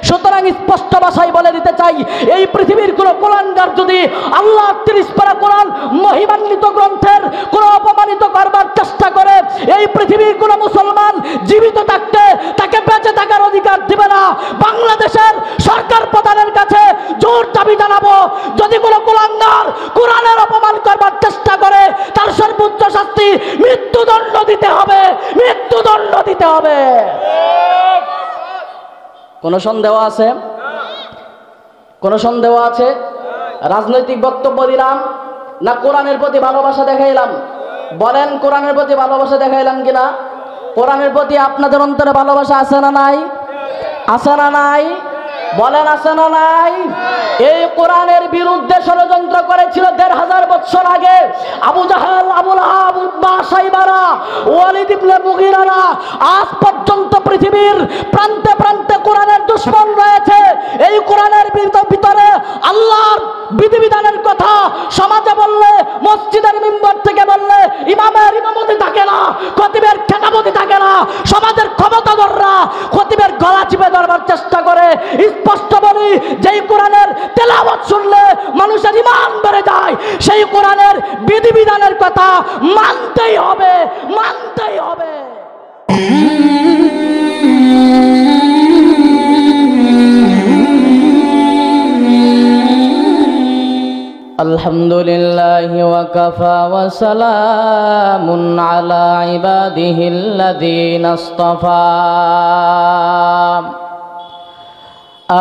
সুতরাং স্পষ্ট ভাষায় বলে দিতে চাই, এই পৃথিবীর কোন কুলাঙ্গার যদি আল্লাহর 30 পারা কোরআন মহিমান্বিত গ্রন্থের কোন অপমানিত করবার চেষ্টা করে, এই পৃথিবীর কোন মুসলমান জীবিত থাকতে তাকে বেঁচে থাকার অধিকার দিবে না। বাংলাদেশের সরকার প্রধানের কাছে জোর দাবি জানাবো, যদি কোন কুলাঙ্গার কোরআনের অপমান করবার চেষ্টা করে তার সর্বোচ্চ শাস্তি মৃত্যুদণ্ড দিতে হবে, মৃত্যুদণ্ড দিতে হবে। কোন সন্দেহ আছে? কোন সন্দেহ আছে? রাজনৈতিক বক্তব্য দিলাম না কোরআনের প্রতি ভালোবাসা দেখাইলাম? বলেন, কোরআনের প্রতি ভালোবাসা দেখাইলাম কিনা? কোরআনের প্রতি আপনাদের অন্তরে ভালোবাসা আছে না নাই? আছে না নাই? বলেন, আছে না নাই? এই কোরআনের বিরুদ্ধে ষড়যন্ত্র করেছিল 1500 বছর আগে আবু জাহেল, আবু লাহাব, উতবা, শাইবারা, ওয়ালিদ ইবনে মুগীরারা। আজ পর্যন্ত পৃথিবীর প্রান্তে প্রান্তে কোরআনের দুশমন রয়েছে। এই কোরআনের ভিতরে আল্লাহর বিধিবিধানের কথা সমাজে বললে, মসজিদের মিম্বর থেকে বললে ইমামের ইমামতি থাকে না, খতিবের খেতামতি থাকে না। সমাজের ক্ষমতাধররা খতিবের গলা চিপে ধরবার চেষ্টা করে। স্পষ্ট বলি, যেই কোরআনের তেলাওয়াত শুনলে মানুষের ঈমান বেড়ে যায়, সেই কোরআনের বিধিবিধানের কথা মানতেই হবে, মানতেই হবে। আলহামদুলিল্লাহি ওয়া কাফা ওয়া সালামুন আলা ইবাদিহিল্লাযীনা ইসতাফা।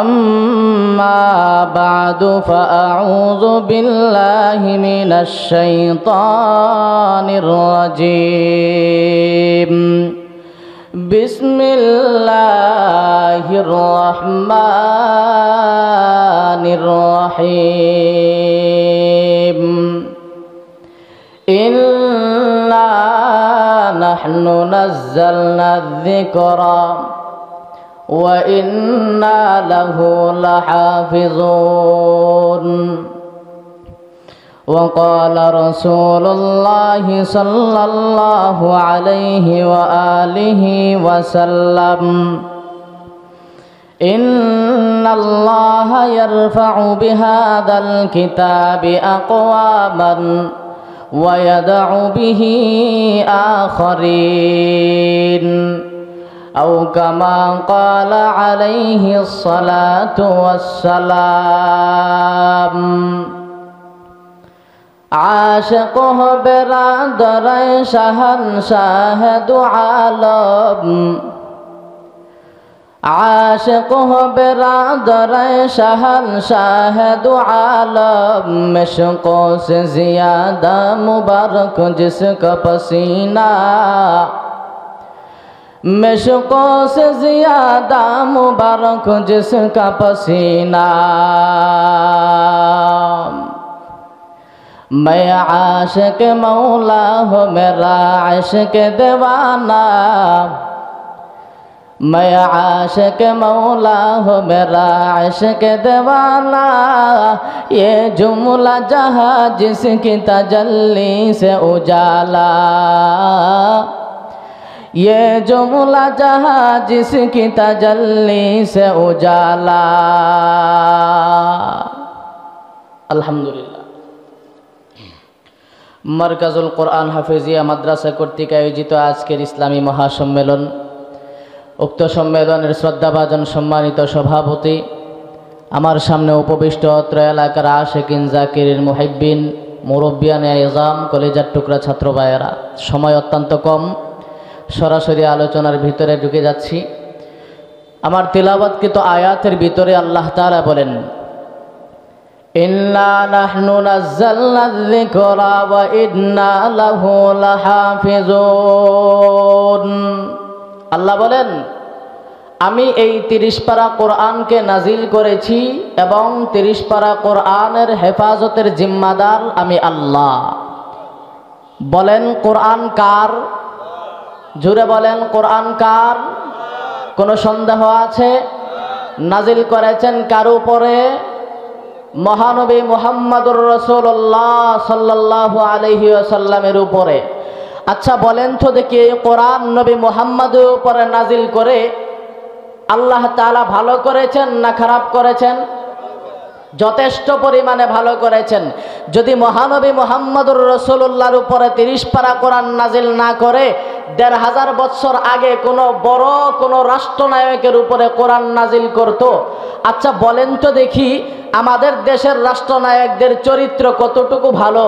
أما بعد فأعوذ بالله من الشيطان الرجيم. بسم الله الرحمن الرحيم. إنا نحن نزلنا الذكر وإنا له لحافظون. وقال رسول الله صلى الله عليه وآله وسلم إن الله يرفع بهذا الكتاب أقواما ويدع به آخرين، أو كما قال عليه الصلاة والسلام. عاشق برادر شهنشاه دو عالم، عاشق برادر شهنشاه دو عالم. مشقوں سے زیادہ مبارک جس کا پسینہ، مشقوں سے زیادہ مبارک جس کا پسینہ. میں عاشق مولا ہوں میرا عشق دیوانہ، میں عاشق مولا ہوں میرا عشق دیوانہ. یہ جملہ جہاں جس کی تجلی سے اجالا، یہ جملہ جہاں جس کی تجلی سے اجالا. আলহামদুলিল্লাহ। মারকাজুল কোরআন হাফেজিয়া মাদ্রাসা কর্তৃক আয়োজিত আজকের ইসলামী মহাসম্মেলন, উক্ত সম্মেলনের শ্রদ্ধাভাজন সম্মানিত সভাপতি, আমার সামনে উপবিষ্ট অত্র এলাকার আশিকিন জাকিরিন মুহিব্বিন মুরব্বিয়ানে ইজাম, কলেজার টুকরা ছাত্র ভাইয়েরা, সময় অত্যন্ত কম, সরাসরি আলোচনার ভিতরে ঢুকে যাচ্ছি। আমার তিলাওয়াতকৃত আয়াতের ভিতরে আল্লাহ তাআলা বলেন, ইন্না নাহনু নাযালনা যিকরা ওয়া ইন্না লাহু লাহাফিজুন। আল্লাহ বলেন, আমি এই 30 পারা কোরআনকে নাজিল করেছি এবং 30 পারা কোরআনের হেফাজতের জিম্মাদার আমি আল্লাহ। বলেন, কোরআন কার? জোরে বলেন, কোরআন কার? কোনো সন্দেহ আছে? নাজিল করেছেন কার উপরে? মহানবী মুহাম্মদুর রাসূলুল্লাহ সাল্লাল্লাহু আলাইহি ওয়াসাল্লামের উপরে। আচ্ছা বলেন তো দেখি, এই কোরআন নবী মুহাম্মদের উপরে নাজিল করে আল্লাহ তাআলা ভালো করেছেন না খারাপ করেছেন? যথেষ্ট পরিমাণে ভালো করেছেন। যদি মহানবী মুহাম্মদুর রাসূলুল্লাহর উপরে 30 পারা কোরআন নাজিল না করে ১৫০০ বছর আগে কোনো রাষ্ট্রনায়কের উপরে কোরআন নাজিল করত? আচ্ছা বলেন তো দেখি, আমাদের দেশের রাষ্ট্রনায়কদের চরিত্র কতটুকু ভালো?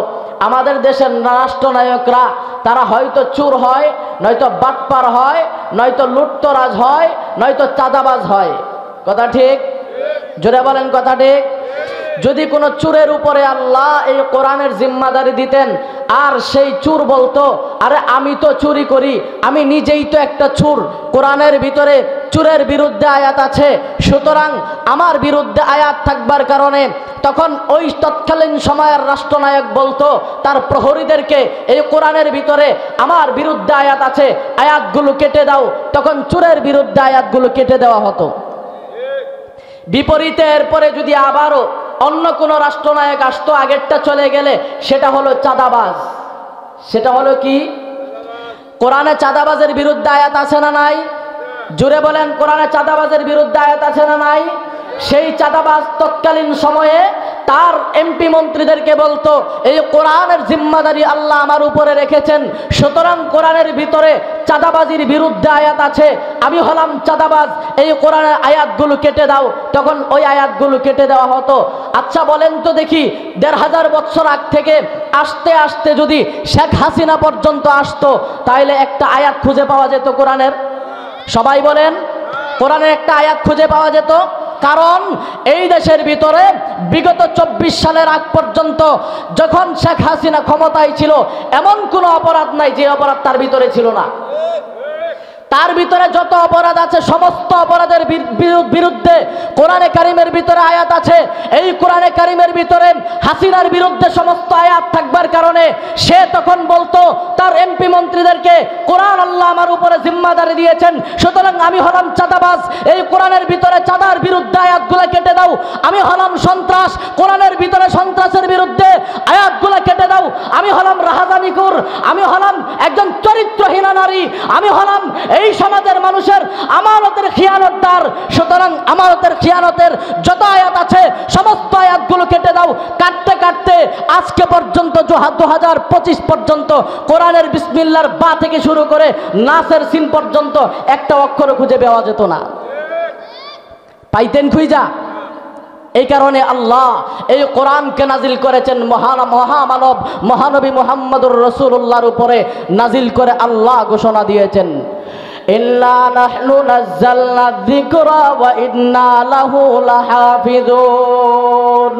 আমাদের দেশের রাষ্ট্রনায়করা তারা হয়তো চোর হয়, নয়তো বাটপার হয়, নয়তো লুটতরাজ হয়, নয়তো চাঁদাবাজ হয়। কথা ঠিক? জোরে বলেন কথা ঠিক? যদি কোনো চোরের উপরে আল্লাহ এই কোরআনের জিম্মাদারি দিতেন, আর সেই চোর বলতো, আরে আমি তো চুরি করি, আমি নিজেই তো একটা চোর, কোরআনের ভিতরে চোরের বিরুদ্ধে আয়াত আছে, সুতরাং আমার বিরুদ্ধে আয়াত থাকবার কারণে তখন ওই তৎকালীন সময়ের রাষ্ট্রনায়ক বলতো তার প্রহরীদেরকে, এই কোরআনের ভিতরে আমার বিরুদ্ধে আয়াত আছে, আয়াতগুলো কেটে দাও। তখন চোরের বিরুদ্ধে আয়াতগুলো কেটে দেওয়া হতো। বিপরীতে এরপরে যদি আবারও অন্য কোনো রাষ্ট্রনায়ক আসতো, আগেরটা চলে গেলে, সেটা হলো চাঁদাবাজ। সেটা হলো কি? কোরআনে চাঁদাবাজের বিরুদ্ধে আয়াত আছে না নাই? জুড়ে বলেন, কোরআনে চাঁদাবাজের বিরুদ্ধে আয়াত আছে না নাই? সেই চাঁদাবাজ তৎকালীন সময়ে তার এমপি মন্ত্রীদেরকে বলতো, এই কোরআনের জিম্মাদারি আল্লাহ আমার উপরে রেখেছেন, সুতরাং কোরআনের ভিতরে চাঁদাবাজির বিরুদ্ধে আয়াত আছে, আমি হলাম চাঁদাবাজ, এই কোরআনের আয়াতগুলো কেটে দাও। তখন ওই আয়াতগুলো কেটে দেওয়া হতো। আচ্ছা বলেন তো দেখি, ১৫০০ বছর আগ থেকে আস্তে আস্তে যদি শেখ হাসিনা পর্যন্ত আসতো, তাহলে একটা আয়াত খুঁজে পাওয়া যেত কোরআনের? সবাই বলেন, কোরআনের একটা আয়াত খুঁজে পাওয়া যেত? কারণ এই দেশের ভিতরে বিগত ২৪ সালের আগ পর্যন্ত যখন শেখ হাসিনা ক্ষমতায় ছিল, এমন কোনো অপরাধ নাই যে অপরাধ তার ভিতরে ছিল না। তার ভিতরে যত অপরাধ আছে, সমস্ত অপরাধের বিরুদ্ধে কোরআনে কারিমের ভিতরে আয়াত আছে। এই কোরআনে কারিমের ভিতরে হাসিনার বিরুদ্ধে সমস্ত আয়াত থাকবার কারণে সে তখন বলতো তার এমপি মন্ত্রীদেরকে, কোরআন আল্লাহ আমার উপরে জিম্মাদারি দিয়েছেন, সুতরাং আমি হলাম চাঁদাবাজ, এই কোরআনের ভিতরে চাঁদার বিরুদ্ধে আয়াতগুলো কেটে দাও। আমি হলাম সন্ত্রাস, কোরআনের ভিতরে সন্ত্রাসের বিরুদ্ধে আয়াতগুলো কেটে দাও। আমি হলাম রাহাজানিকুর, আমি হলাম একজন চরিত্রহীনা নারী, আমি হলাম এই সমাজের মানুষের আমানতের খিয়ানতদার, সুতরাং আমানতের খিয়ানতের যত আয়াত আছে সমস্ত আয়াতগুলো কেটে দাও। কাটতে কাটতে আজকে পর্যন্ত 2025 পর্যন্ত কোরআনের বিসমিল্লাহর বা থেকে শুরু করে নাসের সিন পর্যন্ত একটা অক্ষর খুঁজে পাওয়া যেত না। পাইতেন খুঁজা? এই কারণে আল্লাহ এই কোরআনকে নাজিল করেছেন মহামানব মহানবী মুহাম্মদুর রাসূলুল্লাহর উপরে নাজিল করে আল্লাহ ঘোষণা দিয়েছেন, ইন্না নাহনু নাযালনা যিকরা ওয়া ইন্না লাহু লাহাফিজুন।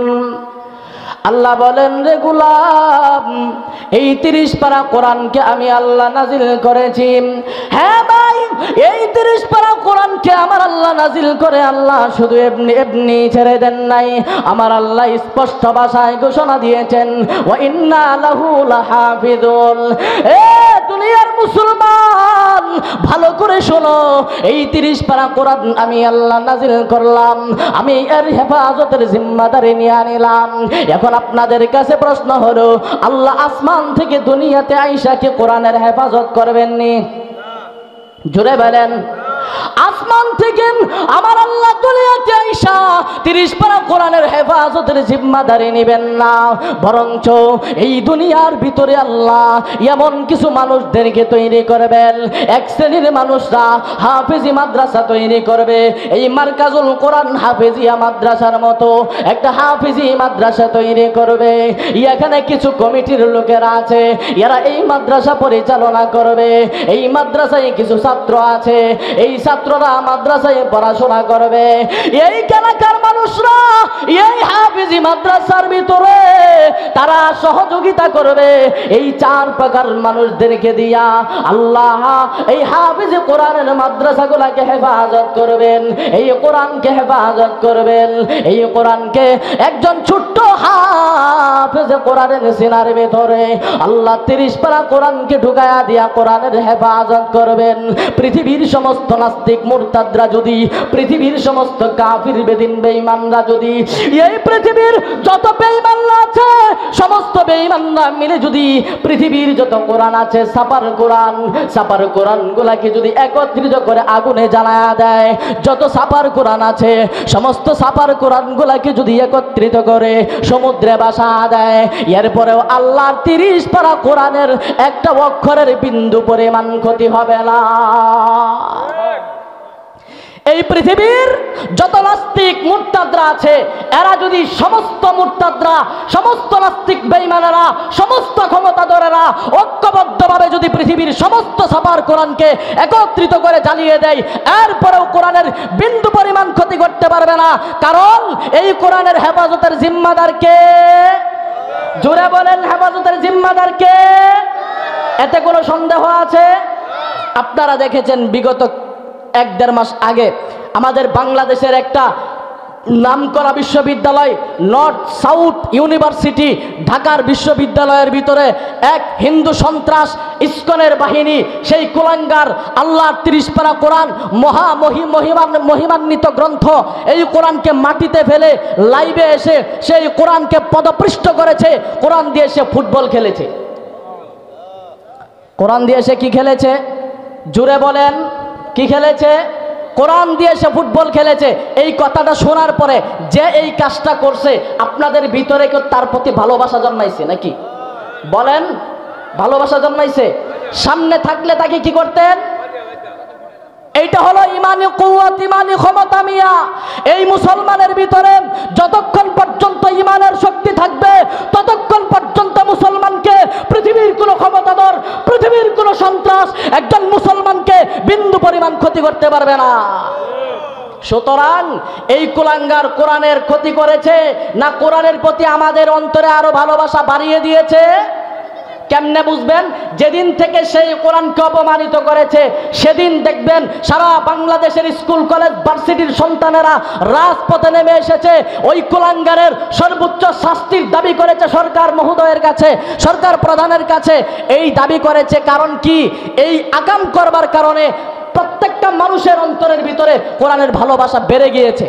আল্লাহ বলেন, রে গোলাম, এই 30 পারা কোরআনকে আমি আল্লাহ নাজিল করেছি। হ্যাঁ ভাই, এই 30 পারা কোরআনকে আমার আল্লাহ নাজিল করে আল্লাহ শুধু এমনি ছেড়ে দেন নাই, আমার আল্লাহ স্পষ্ট ভাষায় ঘোষণা দিয়েছেন, ওয়া ইন্না লাহু লাহাফিজুন। এ দুনিয়ার মুসলমান, ভালো করে শোনো, এই 30 পারা কোরআন আমি আল্লাহ নাজিল করলাম, আমি এর হেফাজতের জিম্মাদারি নিয়ে নিলাম। এখন আপনাদের কাছে প্রশ্ন হলো, আল্লাহ আসমান থেকে দুনিয়াতে আইসা কি কোরআনের হেফাজত করবেননি? জোরে বলেন, আসমান থেকে আমার আল্লাহ দুনিয়াতে আইসা 30 পারা কোরআনের হেফাজতের জিম্মাদারি নেবেন না, বরঞ্চ এই দুনিয়ার ভিতরে আল্লাহ এমন কিছু মানুষদেরকে তৈরি করবেন, এক শ্রেণীর মানুষরা হাফেজি মাদ্রাসা তৈরি করবে। এই মার্কাজুল কোরআন হাফেজিয়া মাদ্রাসার মতো একটা হাফেজি মাদ্রাসা তৈরি করবে। এখানে কিছু কমিটির লোকেরা আছে, এরা এই মাদ্রাসা পরিচালনা করবে। এই মাদ্রাসায় কিছু ছাত্র আছে, এই ছাত্ররা মাদ্রাসায় পড়াশোনা করবে। এই এলাকার মানুষরা এই হাফেজি মাদ্রাসার ভিতরে তারা সহযোগিতা করবে। এই 4 প্রকার মানুষদেরকে দিয়া আল্লাহ এই হাফেজি কোরআনের মাদ্রাসাগুলোকে হেফাজত করবেন, এই কোরআনকে হেফাজত করবেন। এই কোরআনকে একজন ছোট্ট হাফেজে কোরআনের সিনার ভিতরে আল্লাহ 30 পারা কোরআনকে ঢুকায়া দিয়া কোরআনের হেফাজত করবেন। পৃথিবীর সমস্ত নাস্তিক মুরতাদরা যদি, পৃথিবীর সমস্ত কাফির বেদিন বেঈমানরা যদি এই পৃথিবীর যত বেঈমানরা আছে সমস্ত বেঈমানরা মিলে যদি পৃথিবীর যত কোরআন আছে ছাপার কোরআনগুলাকে যদি একত্রিত করে আগুনে জ্বালায়া দেয়, যত ছাপার কোরআন আছে সমস্ত ছাপার কোরআনগুলাকে যদি একত্রিত করে সমুদ্রে ভাসা দেয়, এরপরেও আল্লাহর 30 পারা কোরআনের একটা অক্ষরের বিন্দু পরিমাণ ক্ষতি হবে না। এই পৃথিবীর যত নাস্তিক মুরতাদরা আছে এরা যদি সমস্ত মুরতাদরা, সমস্ত নাস্তিক বেঈমানেরা, সমস্ত ক্ষমতাধরেরা ঐক্যবদ্ধভাবে যদি পৃথিবীর সমস্ত ছাপার কোরআনকে একত্রিত করে জ্বালিয়ে দেয়, এরপরেও কোরআনের বিন্দু পরিমাণ ক্ষতি করতে পারবে না। কারণ এই কোরআনের হেফাজতের জিম্মাদার কে? জোরে বলেন, হেফাজতের জিম্মাদার কে? এতে কোনো সন্দেহ আছে? আপনারা দেখেছেন বিগত 1-1.5 মাস আগে আমাদের বাংলাদেশের একটা নামকরা বিশ্ববিদ্যালয় নর্থ সাউথ ইউনিভার্সিটি ঢাকার বিশ্ববিদ্যালয়ের ভিতরে এক হিন্দু সন্ত্রাস ইসকনের বাহিনী সেই কুলাঙ্গার আল্লাহর 30 পারা কোরআন মহিমান্বিত গ্রন্থ এই কোরআনকে মাটিতে ফেলে লাইভে এসে সেই কোরআনকে পদপৃষ্ট করেছে। কোরআন দিয়ে সে ফুটবল খেলেছে। কোরআন দিয়ে সে কি খেলেছে? জুড়ে বলেন, কি খেলেছে? কোরআন দিয়ে সে ফুটবল খেলেছে। এই কথাটা শোনার পরে যে এই কাজটা করছে আপনাদের ভিতরে কেউ তার প্রতি ভালোবাসা জন্মাইছে নাকি? বলেন, ভালোবাসা জন্মাইছে? সামনে থাকলে তাকে কি করতেন? এইটা হলো ইমানি কুওয়াত, ইমানি ক্ষমতা মিয়া। এই মুসলমানের ভিতরে যতক্ষণ পর্যন্ত ইমানের শক্তি থাকবে ততক্ষণ পর্যন্ত মুসলমানকে পৃথিবীর কোনো ক্ষমতাধর, পৃথিবীর কোনো সন্ত্রাস একজন মুসলমানকে বিন্দু পরিমাণ ক্ষতি করতে পারবে না। সুতরাং এই কুলাঙ্গার কোরআনের ক্ষতি করেছে না কোরআনের প্রতি আমাদের অন্তরে আরো ভালোবাসা বাড়িয়ে দিয়েছে? কেমনে বুঝবেন? যেদিন থেকে সেই কোরআনকে অপমানিত করেছে সেদিন দেখবেন সারা বাংলাদেশের স্কুল কলেজ ভার্সিটির সন্তানেরা রাজপথে নেমে এসেছে। ওই কুলাঙ্গারের সর্বোচ্চ শাস্তির দাবি করেছে সরকার মহোদয়ের কাছে, সরকার প্রধানের কাছে। এই দাবি করেছে কারণ কি? এই আকাম করবার কারণে প্রত্যেকটা মানুষের অন্তরের ভিতরে কোরআনের ভালোবাসা বেড়ে গিয়েছে।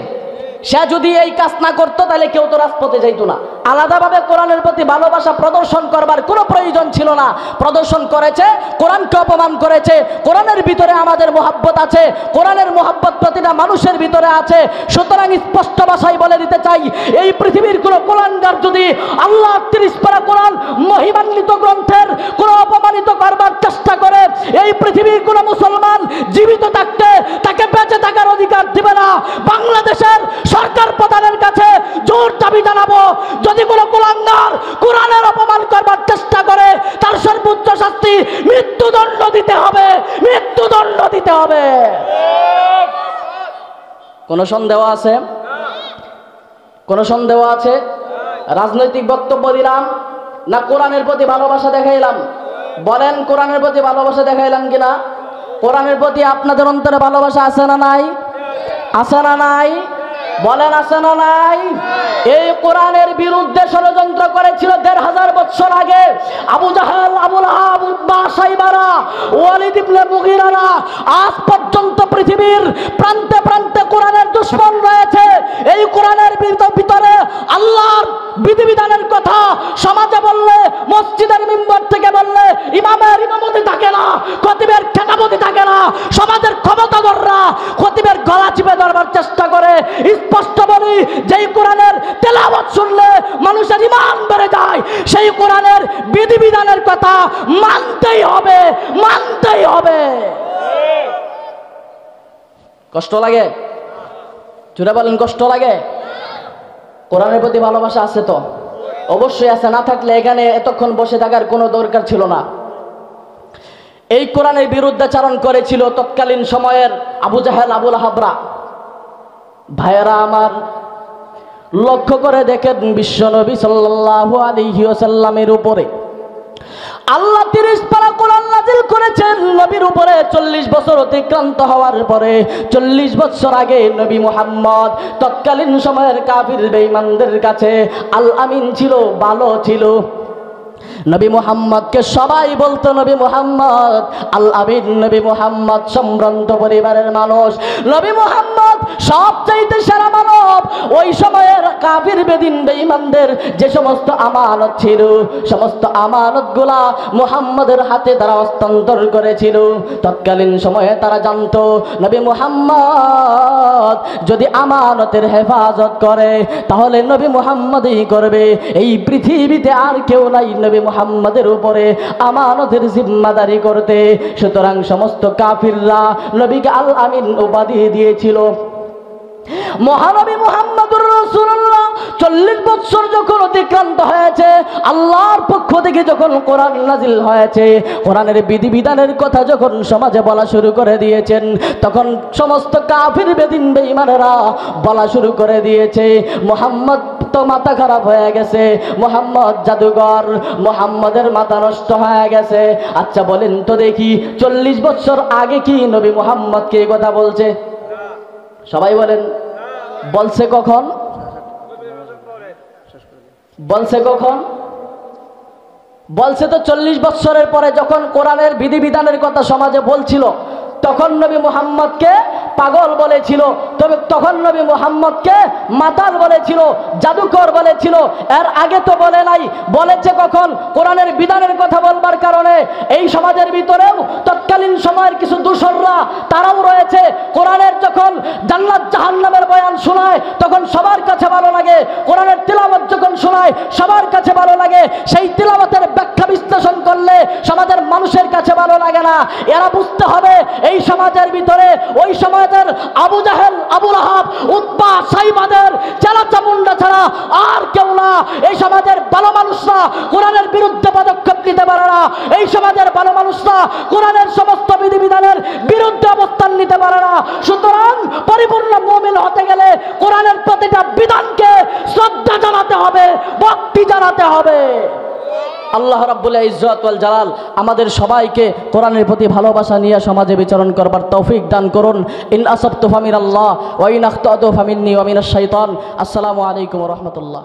সে যদি এই কাজ না করতো তাহলে কেউ তো রাজপথে যাইতো না। আলাদাভাবে কোরআনের প্রতি ভালোবাসা প্রদর্শন করবার কোনো প্রয়োজন ছিল না। প্রদর্শন করেছে, কোরআনকে অপমান করেছে। কোরআনের ভিতরে আমাদের মোহাব্বত আছে, কোরআনের মোহাব্বত প্রতিটা মানুষের ভিতরে আছে। সুতরাং স্পষ্ট ভাষায় বলে দিতে চাই, এই পৃথিবীর কোনো কুলাঙ্গার যদি আল্লাহর 30 পারা কোরআন মহিমান্বিত গ্রন্থের কোনো অপমানিত করবার চেষ্টা করে, এই পৃথিবীর কোনো মুসলমান জীবিত থাকতে তাকে বেঁচে থাকার অধিকার দিবে না। বাংলাদেশের সরকার প্রধানের কাছে জোর দাবি জানাবো, যদি কোনো কুলাঙ্গার কোরআনের অপমান করবার চেষ্টা করে তার সর্বোচ্চ শাস্তি মৃত্যুদণ্ড দিতে হবে, মৃত্যুদণ্ড দিতে হবে। কোনো সন্দেহ আছে? কোনো সন্দেহ আছে? রাজনৈতিক বক্তব্য দিলাম না কোরআনের প্রতি ভালোবাসা দেখাইলাম? বলেন, কোরআনের প্রতি ভালোবাসা দেখাইলাম কিনা? কোরআনের প্রতি আপনাদের অন্তরে ভালোবাসা আছে না নাই? আছে না নাই? বলেন, আছে না নাই? এই কোরআনের বিরুদ্ধে ষড়যন্ত্র করেছিল 1500 বছর আগে আবু জাহেল, আবু লাহাব, উতবা, শাইবারা, ওয়ালিদ ইবনে মুগীরারা। আজ পর্যন্ত পৃথিবীর প্রান্তে প্রান্তে কোরআনের দুশমন রয়েছে। এই কোরআনের ভিতরে আল্লাহর বিধিবিধানের কথা সমাজে বললে, মসজিদের মিম্বর থেকে বললে ইমামের ইমামতি থাকে না, খতিবের খেতামতি থাকে না। সমাজের ক্ষমতাধররা খতিবের গলা চিপে ধরবার চেষ্টা করে। স্পষ্ট বলি, যেই কোরআনের তেলাওয়াত শুনলে মানুষের ঈমান বেড়ে যায়, সেই কোরআনের বিধিবিধানের কথা মানতেই হবে, মানতেই হবে। কষ্ট লাগে? জোরে বলেন, কষ্ট লাগে? কোরআনের প্রতি ভালোবাসা আছে তো? অবশ্যই আছে। না থাকলে এখানে এতক্ষণ বসে থাকার কোনো দরকার ছিল না। এই কোরআনের বিরুদ্ধাচারণ করেছিল তৎকালীন সময়ের আবু জাহেল, আবু লাহাবরা। ভাইয়েরা আমার, লক্ষ্য করে দেখেন বিশ্বনবী সাল্লাল্লাহু আলাইহি ওয়াসাল্লামের উপরে আল্লাহ 30 পারা কোরআন নাযিল করেছেন নবীর উপরে। 40 বছর অতিক্রান্ত হওয়ার পরে 40 বছর আগে নবী মুহাম্মদ তৎকালীন সময়ের কাফির বেঈমানদের কাছে আল আমিন ছিল, ভালো ছিল। নবী মুহাম্মদকে সবাই বলতো নবী মুহাম্মদ আল আমিন, নবী মুহাম্মদ সম্ভ্রান্ত পরিবারের মানুষ, নবী মুহাম্মদ সবচাইতে সেরা মানব, ওই সময়ের কাফির বেদিন বেঈমানদের যে সমস্ত আমানত ছিল, সমস্ত আমানতগুলা মুহাম্মদের হাতে তারা হস্তান্তর করেছিল। তৎকালীন সময়ে তারা জানতো নবী মুহাম্মদ যদি আমানতের হেফাজত করে তাহলে নবী মুহাম্মদই করবে, এই পৃথিবীতে আর কেউ নাই নবী মুহাম্মদের উপরে আমানতের জিম্মাদারি করতে। সুতরাং সমস্ত কাফিররা নবীকে আল আমিন উপাধি দিয়েছিল। মহানবী মুহাম্মদুর রাসূলুল্লাহ 40 বছর যখন অতিক্রান্ত হয়েছে, আল্লাহর পক্ষ থেকে যখন কোরআন নাজিল হয়েছে, কোরআনের বিধিবিধানের কথা যখন সমাজে বলা শুরু করে দিয়েছেন, তখন সমস্ত কাফির বেদিন বেঈমানেরা বলা শুরু করে দিয়েছে মুহাম্মদ তো মাথা খারাপ হয়ে গেছে, মুহাম্মদ জাদুঘর, মুহাম্মদের মাথা নষ্ট হয়ে গেছে। আচ্ছা বলেন তো দেখি, 40 বছর আগে কি নবী মুহাম্মদকে এই কথা বলছে? সবাই বলেন, বলছে কখন? বলছে কখন? বলছে তো 40 বছরের পরে, যখন কোরআনের বিধিবিধানের কথা সমাজে বলছিল তখন নবী মুহাম্মদকে পাগল বলেছিল, তবে তখন নবী মুহাম্মদকে মাতাল বলেছিল, জাদুকর বলেছিল। এর আগে তো বলে নাই। বলেছে কখন? কোরআনের বিধানের কথা বলবার কারণে। এই সমাজের ভিতরেও তৎকালীন সময়ের কিছু দূষররা তারাও রয়েছে। কোরআনের যখন জান্নাত জাহান্নামের বয়ান শোনায় তখন সবার কাছে ভালো লাগে, কোরআনের তিলাওয়াত যখন শোনায় সবার কাছে ভালো লাগে, সেই তিলাওয়াতের ব্যাখ্যা বিশ্লেষণ করলে সমাজের মানুষের কাছে ভালো লাগে না। এরা বুঝতে হবে এই সমাজের ভিতরে ওই সমাজের আবু জাহেল, আবু লাহাব, উতবা, সাইবাদের চেলা চামুন্ডা ছাড়া আর কেউ না। এই সমাজের ভালো মানুষরা কোরআনের বিরুদ্ধে পদক্ষেপ নিতে পারে না। এই সমাজের ভালো মানুষরা কোরআনের সমস্ত বিধিবিধানের বিরুদ্ধে অবস্থান নিতে পারে না। সুতরাং পরিপূর্ণ মুমিন হতে গেলে কোরআনের প্রতিটা বিধানকে শ্রদ্ধা জানাতে হবে, ভক্তি জানাতে হবে। আল্লাহ রাব্বুল ইজ্জত ওয়াল জালাল আমাদের সবাইকে কোরআনের প্রতি ভালোবাসা নিয়ে সমাজে বিচরণ করবার তৌফিক দান করুন। ইন আসাবতু ফামিনাল্লাহ ওয়া ইন আখতাতু ফামিন্নী ওয়া মিনাশ শাইতান। আসসালামু আলাইকুম ওয়া রাহমাতুল্লাহ।